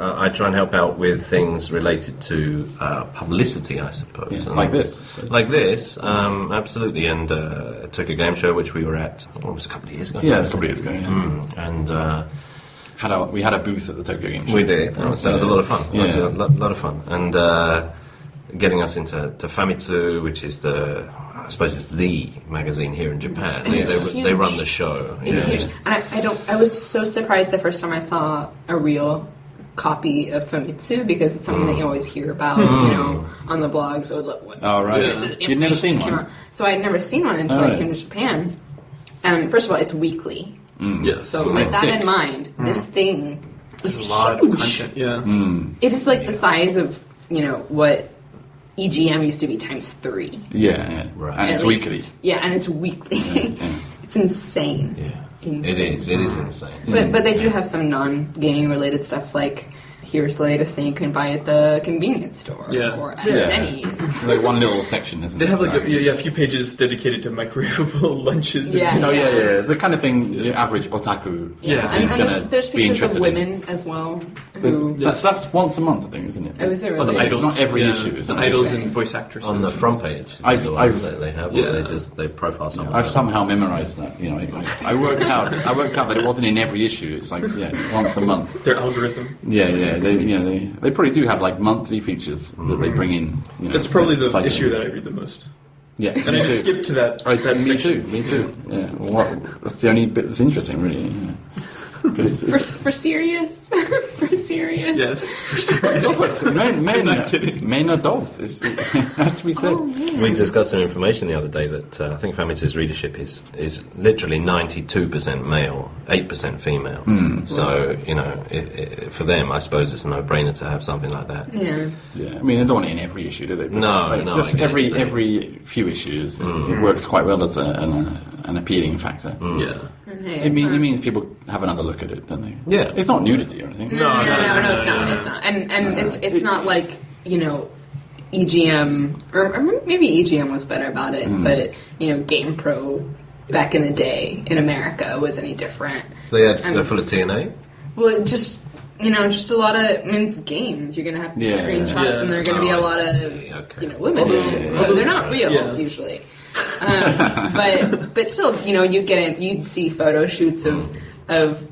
I try and help out with things related to publicity, I suppose. Yeah, like this. Absolutely. And took a game show which we were at. It was a couple of years ago. Yeah, it was a couple of years ago. Yeah. And we had a booth at the Tokyo Game Show. we did. That was a lot of fun. Yeah. It was a lot of fun. And getting us into Famitsu, which is I suppose it's the magazine here in Japan. They run the show. It's huge. And I was so surprised the first time I saw a real copy of Famitsu, because it's something that you always hear about, on the blogs. Oh, right. Yeah. You'd never seen one? So I had never seen one until I came to Japan. And first of all, it's weekly. Yes. So with that in mind, this thing is a lot huge. of content, yeah. It is like the size of, what EGM used to be times 3. Yeah. Right. And it's weekly. Yeah, and it's weekly. Yeah. It's insane. Yeah. Insane. It is insane. But they do have some non-gaming related stuff, like here's the latest thing you can buy at the convenience store or at Denny's. Like one little section, isn't it? They have a few pages dedicated to microwavable lunches. Yeah. The kind of thing the average otaku is going to there's be pictures interested of women as well. Who That's once a month, I think, isn't it? Oh, is it really? the It's idols, not every issue. It's the not idols every- and voice actresses. On the front page, they have. They profile someone. I've somehow memorized that. I worked out that it wasn't in every issue. It's like once a month. Their algorithm. Yeah. They probably do have like monthly features that they bring in. That's probably the cycling. issue that I read the most. Yeah, And I just skipped to that. Me section. too. Yeah, that's the only bit that's interesting, really. Yeah. But for serious? For serious? Yes, for serious. men are dogs. It has to be said. Oh, man. We just got some information the other day that I think Famitsu's readership is literally 92% male, 8% female. So, for them, I suppose it's a no-brainer to have something like that. Yeah. Yeah, I mean, they don't want it in every issue, do they? But No, just I guess every few issues, it works quite well as an appealing factor. Yeah. And hey, It means people have another look at it, don't they? Yeah. It's not nudity or anything. No, it's not. And it's not like, EGM, or maybe EGM was better about it, but, GamePro back in the day in America was any different. They're full of TNA? Well, just a lot of, it's games. You're going to have screenshots, and there are going to be a lot of, women. So they're not real, usually. But still, you'd see photo shoots of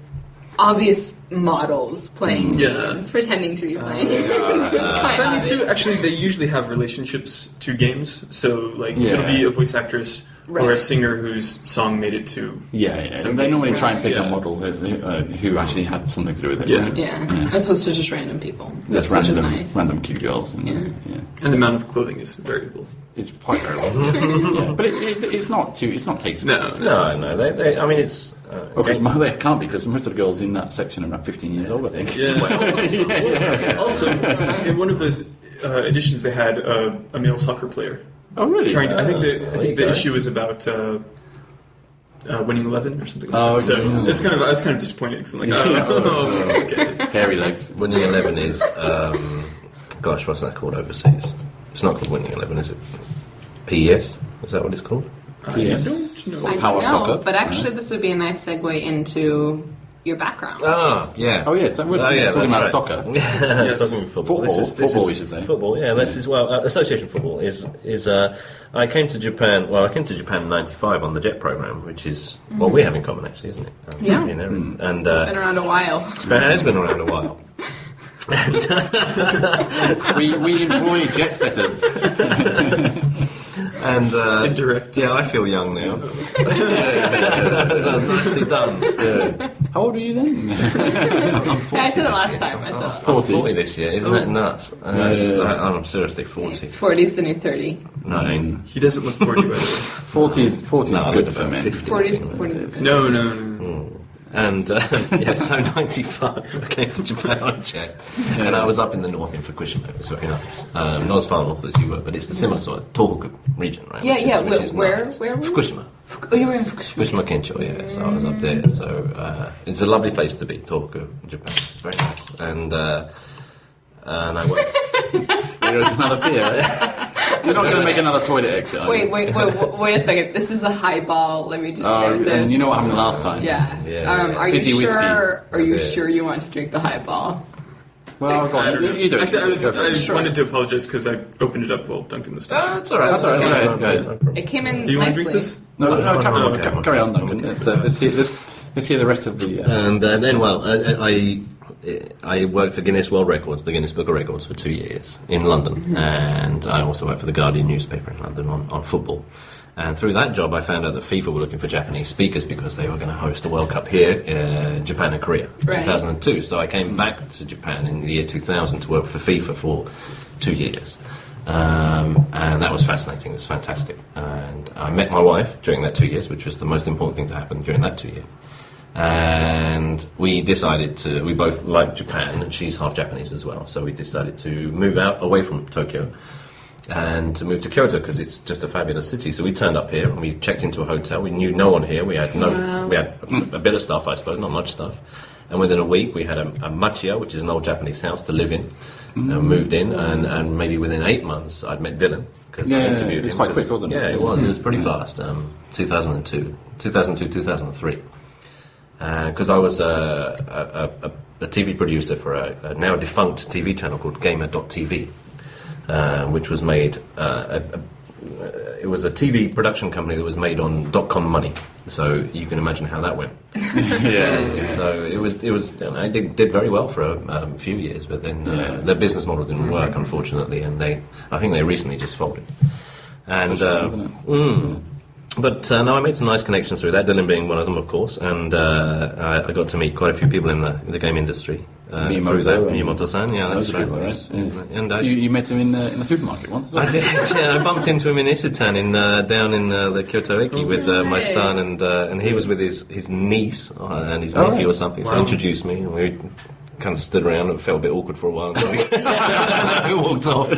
obvious models playing games, pretending to be playing games. Famitsu, actually, they usually have relationships to games. So, it'll be a voice actress or a singer whose song made it to. Yeah. They normally try and pick a model who actually had something to do with it. Yeah. Right? Yeah. As opposed to just random people. Just Which is nice. random cute girls. And And the amount of clothing is variable. it's quite variable. But it's not tasteful. No. They I mean, it's... They can't be, because most of the girls in that section are about 15 years old, I think. Yeah. Also, in one of those editions, they had a male soccer player. Oh, really? I think the issue is about Winning 11 or something. Like that. Okay. So I was kind of disappointed because I'm like, okay. Hairy legs. Winning 11 is... what's that called overseas? It's not called Winning 11, is it? PES? Is that what it's called? Yes. I don't know. I Power don't know, soccer. but actually this would be a nice segue into your background. Ah, yeah. Oh, yes. We're talking about soccer. Yeah, Yes. talking football. Football, we should say. Football, yeah. This is, association football is I came to Japan in 95 on the JET program, which is what we have in common, actually, isn't it? Yeah. And It's been around a while. it's been around a while. we employ jet setters. And Indirect. Yeah, I feel young now. That's nicely done. Yeah. How old are you then? I'm 40 I said it this last year. time. I said it. I'm 40 this year. Isn't that nuts? I'm seriously 40. 40 is the new 30. No, He doesn't look 40, by the way. 40 is good for men. 40 is good. No. And so 95, I came to Japan on jet, and I was up in the north in Fukushima. It was very nice. Not as far north as you were, but it's the similar sort of Tohoku region, right? Which is Where? nice. Where were you? Fukushima. Oh, you were in Fukushima. Fukushima Kencho, yeah. So I was up there. So it's a lovely place to be, Tohoku, Japan. It's very nice. And I worked. There's another beer. You're not going to make another toilet exit, are you? Wait a second. This is a highball. Let me just note this. And you know what happened last time? Yeah. Yeah. Are Fizzy you whiskey. sure? Are you Yes. sure you want to drink the highball? Well, go on. You do it. Actually, I wanted to apologize because I opened it up while Duncan was talking. That's all right. That's all right. Go ahead. It came in Do you want to nicely. drink this? No, carry on, Duncan. Let's hear the rest of the... And then, I worked for Guinness World Records, the Guinness Book of Records, for 2 years in London. And I also worked for the Guardian newspaper in London on football. And through that job, I found out that FIFA were looking for Japanese speakers because they were going to host a World Cup here, Japan and Korea, 2002. So I came back to Japan in the year 2000 to work for FIFA for 2 years. And that was fascinating. It was fantastic. And I met my wife during that 2 years, which was the most important thing to happen during that 2 years. And we both liked Japan, and she's half Japanese as well. So we decided to move out away from Tokyo and to move to Kyoto because it's just a fabulous city. So we turned up here and we checked into a hotel. We knew no one here. We had a bit of stuff, I suppose, not much stuff. And within a week, we had a machiya, which is an old Japanese house to live in. And moved in, and maybe within 8 months, I'd met Dylan because I interviewed him. It's quite quick, wasn't it? Yeah, it was. It was pretty fast. 2002, 2003. Because I was a TV producer for a now defunct TV channel called Gamer.tv. Which was made. It was a TV production company that was made on .com money, so you can imagine how that went. So it was. I did very well for a few years, but then their business model didn't work, unfortunately, and I think they recently just folded. And But no, I made some nice connections through that, Dylan being one of them, of course, and I got to meet quite a few people in the game industry. Miyamoto-san, yeah, that's right. People, right? And you met him in the supermarket once as well? I did, yeah. I bumped into him in Isetan down in the Kyoto Eki with my son, and he was with his niece and his nephew or something, so he introduced me, and we kind of stood around and felt a bit awkward for a while. We walked off.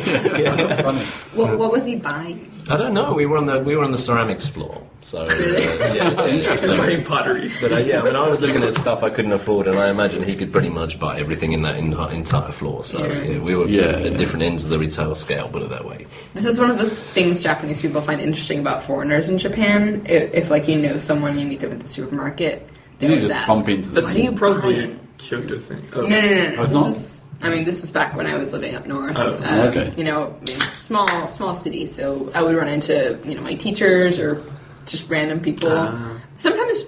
What was he buying? I don't know. We were on the ceramics floor, so Interesting. Buying pottery. But when I was looking at stuff I couldn't afford, and I imagine he could pretty much buy everything in that entire floor. So we were at different ends of the retail scale, put it that way. This is one of the things Japanese people find interesting about foreigners in Japan. If like you know someone, you meet them at the supermarket, they you always just ask, bump into them. That's what are you probably buying? a Kyoto thing. No. it's not? This is back when I was living up north. Okay. Small city, so I would run into my teachers or just random people. Sometimes,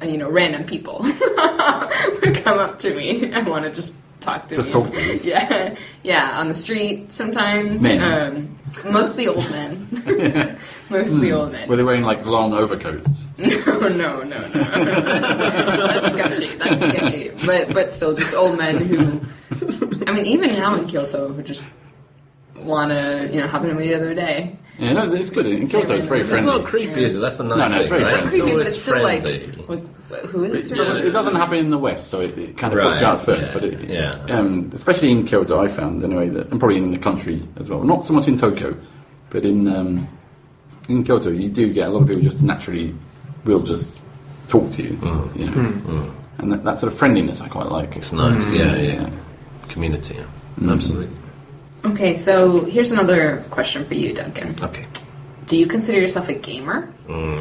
random people would come up to me and want to just talk to me. Just talk to you. Yeah, on the street sometimes. Men. Mostly old men. Mostly old men. Were they wearing like long overcoats? No. That's sketchy. But still, just old men who, even now in Kyoto, who just want to, happened to me the other day. Yeah, no, it's good. In Kyoto, it's very friendly. It's not creepy, is it? That's the nice No, it's thing, very right? friendly. It's creepy, but always it's still like, friendly. who is this? It doesn't happen in the West, so it kind of puts you out first. But especially in Kyoto, I found anyway, and probably in the country as well. Not so much in Tokyo, but in Kyoto, you do get a lot of people just naturally will just talk to you, and that sort of friendliness I quite like. It's nice, community, absolutely. Okay, so here's another question for you, Duncan. Okay. Do you consider yourself a gamer?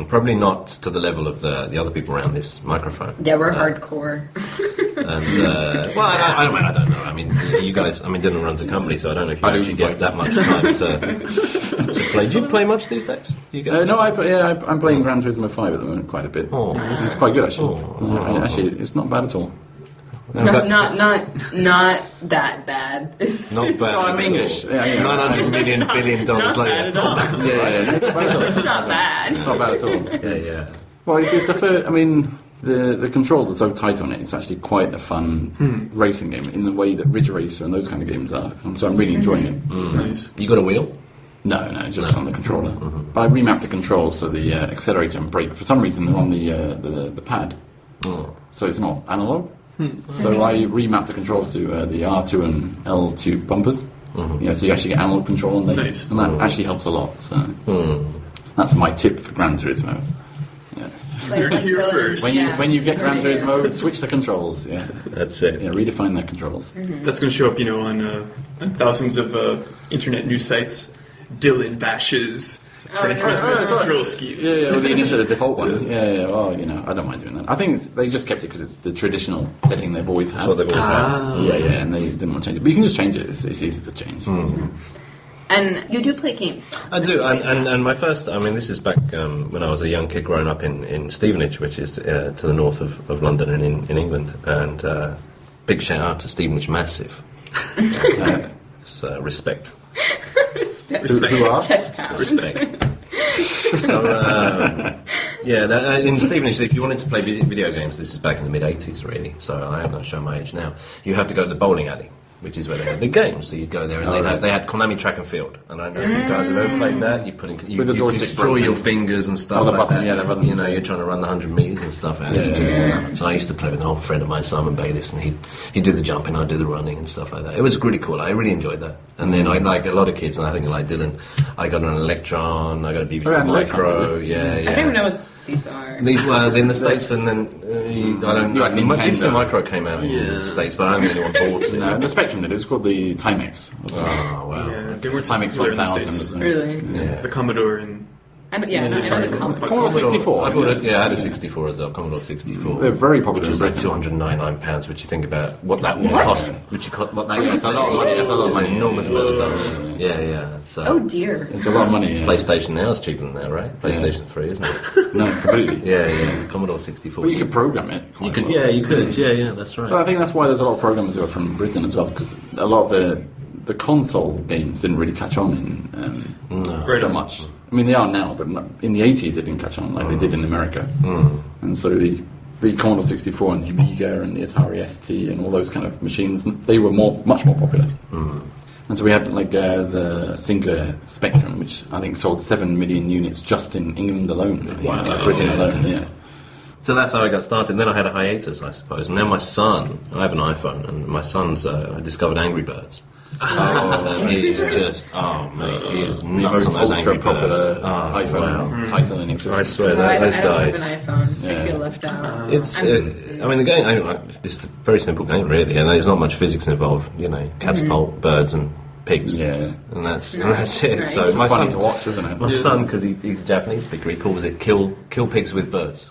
Probably not to the level of the other people around this microphone. Yeah, we're hardcore. And I don't know. You guys. Dylan runs a company, so I don't know if you actually get that much time to play. Do you play much these days? No, I'm playing Gran Turismo 5 at the moment quite a bit. It's quite good actually. Actually, it's not bad at all. Not that bad. Not bad. So I'm English. $900 billion later. It's not bad. It's not bad at all. Yeah. Well, it's the first. The controls are so tight on it. It's actually quite a fun racing game in the way that Ridge Racer and those kind of games are. And so I'm really enjoying it. Nice. You got a wheel? No, just on the controller. But I've remapped the controls so the accelerator and brake, for some reason, they're on the pad. So it's not analog. So I remapped the controls to the R2 and L2 bumpers. So you actually get analog control on there, and that actually helps a lot. So that's my tip for Gran Turismo. Here first. When you get Gran Turismo, switch the controls. Yeah, that's it. Yeah, redefine the controls. That's going to show up, on thousands of internet news sites. Dylan bashes Gran Turismo's drill scheme. Yeah, well, the default one. Yeah, well, I don't mind doing that. I think they just kept it because it's the traditional setting they've always had. That's what they've always had. Yeah, and they didn't want to change it. But you can just change it. It's easy to change. And you do play games, though. I do, and my first, this is back when I was a young kid growing up in Stevenage, which is to the north of London and in England, and big shout out to Stevenage Massive. It's, respect. Respect. Who are? Chest pound. Respect. So, in Stevenage, if you wanted to play video games, this is back in the mid-'80s, really, so I am not showing my age now, you have to go to the bowling alley, which is where they had the games. So you'd go there, and they had Konami Track and Field. And I don't know if you guys have ever played that. You With the joystick destroy broken. your fingers and stuff the like button, that. the buttons, you're trying to run the 100 metres and stuff. And it's just, so I used to play with an old friend of mine, Simon Bayliss, and he'd do the jumping, I'd do the running and stuff like that. It was really cool. I really enjoyed that. And then I like a lot of kids, and I think like Dylan, I got an Electron, I got a BBC Micro. I don't even know what these are. These were in the States, and then I don't know. Like BBC Micro came out in the States, but I don't think anyone bought it. No, the Spectrum did. It's called the Timex. Oh, wow. Yeah, they were Timex popular in the 1000. States. Wasn't it? Really? Yeah. The Commodore and I know the Commodore. Commodore 64. I bought it. Yeah, I had a 64 as well. Commodore 64. They're very popular. Which was in like Britain. £299. Which you think about what that What? cost? What that That's a lot of money. That's a lot of It's an money. enormous amount of dollars. Yeah. So Oh dear. It's a lot of money. Yeah. PlayStation now is cheaper than that, right? PlayStation 3, isn't it? No, completely. Yeah. Commodore 64. But you could program it. You quite could. well. Yeah, you could. Yeah. That's right. But I think that's why there's a lot of programmers who are from Britain as well, because a lot of the console games didn't really catch on so much. I mean, they are now, but in the 80s they didn't catch on like they did in America. And so the Commodore 64 and the Amiga and the Atari ST and all those kind of machines, they were much more popular. And so we had like the Sinclair Spectrum, which I think sold 7 million units just in England alone. Wow. Like Britain alone, yeah. So that's how I got started. Then I had a hiatus, I suppose. And then my son, I have an iPhone, and my son's discovered Angry Birds. He's just, he's The nuts most on those ultra Angry popular Birds. iPhone title in existence. I swear So I those don't guys. have an iPhone. Yeah. I feel left out. It's, the game. It's a very simple game, really, and there's not much physics involved. Cats, birds, and pigs. Yeah. And that's it. Right. So It's my funny son, to watch, isn't it? my son, because he's a Japanese speaker, he calls it "kill pigs with birds."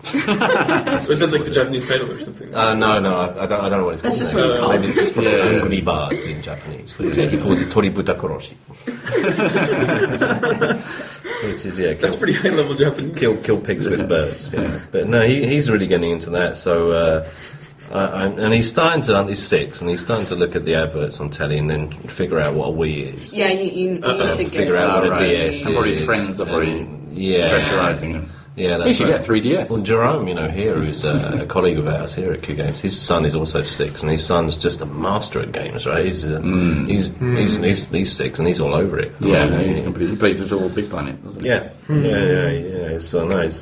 Was that like the Japanese title or something? No, I don't know what it's called. That's just what he calls Maybe it. it's probably Angry Birds in Japanese, but he calls it Toributa Koroshi. Which is That's pretty high level Japanese. kill pigs with birds. Yeah. But no, he's really getting into that. So and he's 6, and he's starting to look at the adverts on telly and then figure out what a Wii is. Yeah, you should get Figure it. out what a right. DS And probably is. his friends are probably pressurising him. Yeah, You that's should right. get 3DS. Well, Jerome, here, who's a colleague of ours here at Q Games, his son is also 6, and his son's just a master at games, right? He's 6, and he's all over it. Yeah, he's completely. He plays Little Big Planet, doesn't he? Yeah. It's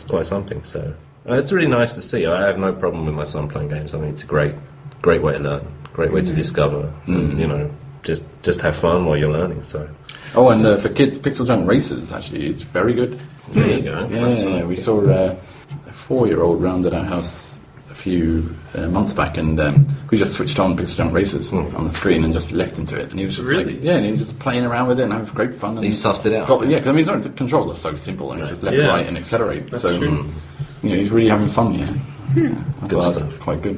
quite something. So it's really nice to see. I have no problem with my son playing games. I mean, it's a great way to learn, great way to discover, and, just have fun while you're learning. So. Oh, and for kids, PixelJunk Racers actually is very good. There you go. Yeah, we saw a 4-year-old round at our house a few months back, and we just switched on PixelJunk Racers on the screen and just left him to it, and he was just and he was just playing around with it and having great fun. And he sussed it out. Because I mean, the controls are so simple, and it's just left, right, and accelerate. That's so true. He's really having fun. Yeah, I thought that's stuff. quite good.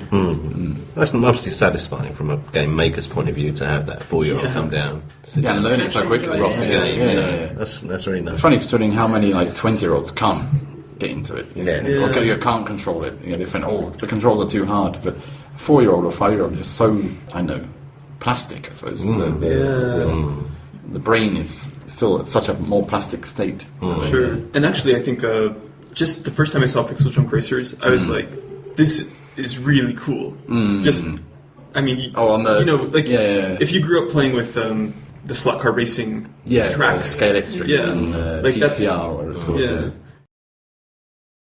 That's mostly satisfying from a game maker's point of view to have that 4-year-old come down, sit Yeah, down, and learn it so Actually quickly. enjoy rock the Yeah, game. Yeah. That's really nice. It's funny considering how many 20-year-olds can't get into it. Yeah. Or you can't control it. They think, the controls are too hard. But a 4-year-old or 5-year-old is just so, plastic, I suppose. The brain is still at such a more plastic state. Sure. And actually, I think just the first time I saw PixelJunk Racers, I was like, this is really cool. Just, I mean, on the if you grew up playing with the slot car racing tracks, Scale X and like TCR or whatever it's called. Yeah.